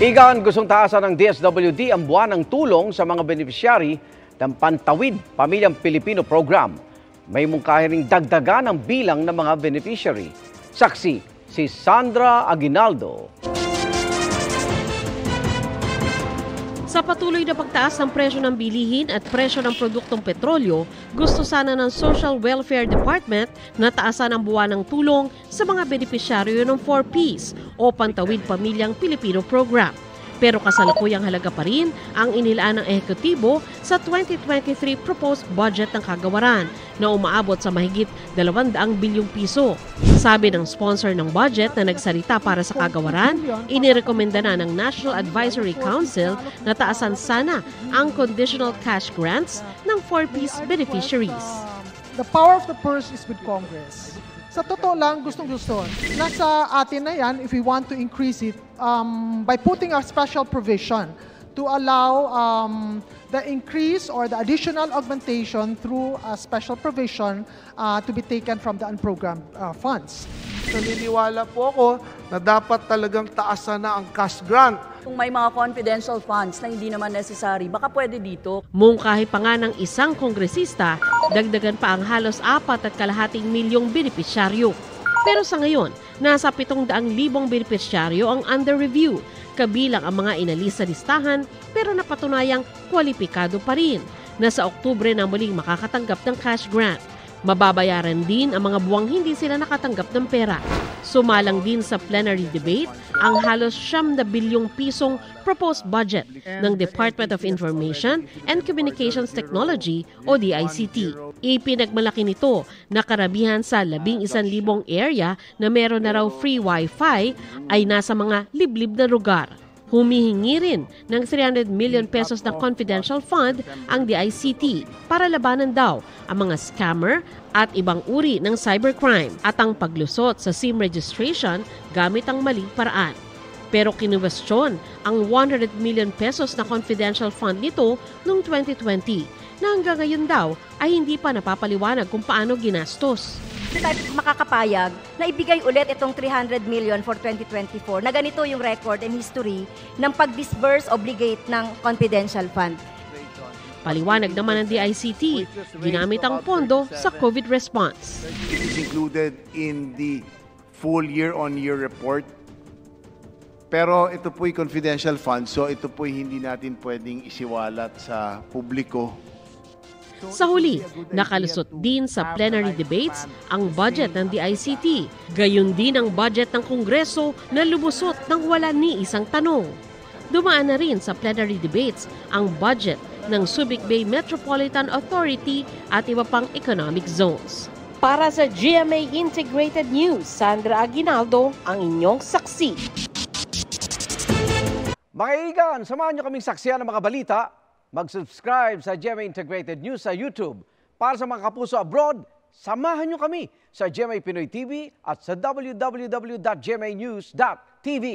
Igan, gustong taasan ng DSWD ang buwan ng tulong sa mga beneficiary ng Pantawid Pamilyang Pilipino Program. May mungkahi ring dagdagan ang bilang ng mga beneficiary. Saksi si Sandra Aguinaldo. Sa patuloy na pagtaas ng presyo ng bilihin at presyo ng produktong petrolyo, gusto sana ng Social Welfare Department na taasan ang buwan ng tulong sa mga benepisyaryo ng 4Ps o Pantawid Pamilyang Pilipino Program. Pero kasalukuyang halaga pa rin ang inilaan ng ehekutibo sa 2023 proposed budget ng kagawaran na umaabot sa mahigit 200 bilyong piso. Sabi ng sponsor ng budget na nagsalita para sa kagawaran, inirekomenda na ng National Advisory Council na taasan sana ang conditional cash grants ng 4Ps beneficiaries. The power of the purse is with Congress. Sa totoo lang, gustong-gusto. Nasa atin na yan if we want to increase it by putting a special provision to allow the increase or the additional augmentation through a special provision to be taken from the unprogrammed funds. Naniniwala po ako na dapat talagang taasan na ang cash grant. Kung may mga confidential funds na hindi naman necessary, baka pwede dito. Mungkahi pa nga ng isang kongresista, dagdagan pa ang halos 4.5 milyong benepisyaryo. Pero sa ngayon, nasa 700,000 benepisyaryo ang under review, kabilang ang mga inalis sa listahan pero napatunayang kwalipikado pa rin na sa Oktubre na muling makakatanggap ng cash grant. Mababayaran din ang mga buwang hindi sila nakatanggap ng pera. Sumalang din sa plenary debate ang halos 9 bilyong pisong proposed budget ng Department of Information and Communications Technology o DICT. Ipinagmalaki nito na karamihan sa 11,000 area na meron na raw free wifi ay nasa mga liblib na lugar. Humihingi rin ng 300 million pesos na confidential fund ang DICT para labanan daw ang mga scammer at ibang uri ng cybercrime at ang paglusot sa SIM registration gamit ang maling paraan. Pero kinuwestiyon ang 100 million pesos na confidential fund nito noong 2020 na hanggang ngayon daw ay hindi pa napapaliwanag kung paano ginastos. Makakapayag na ibigay ulit itong 300 million for 2024 na ganito yung record and history ng pag-disburse obligate ng confidential fund. Paliwanag naman ng DICT, ginamit ang pondo sa COVID response. It is included in the full year-on-year report. Pero ito po'y confidential fund, so ito po'y hindi natin pwedeng isiwalat sa publiko. Sa huli, nakalusot din sa plenary debates ang budget ng DICT. Gayon din ang budget ng Kongreso na lumusot ng wala ni isang tanong. Dumaan na rin sa plenary debates ang budget ng Subic Bay Metropolitan Authority at iba pang economic zones. Para sa GMA Integrated News, Sandra Aguinaldo, ang inyong saksi. Mga Igan, samahan nyo kaming saksiyan ng mga balita. Mag-subscribe sa GMA Integrated News sa YouTube. Para sa mga kapuso abroad, samahan nyo kami sa GMA Pinoy TV at sa www.gmanews.tv.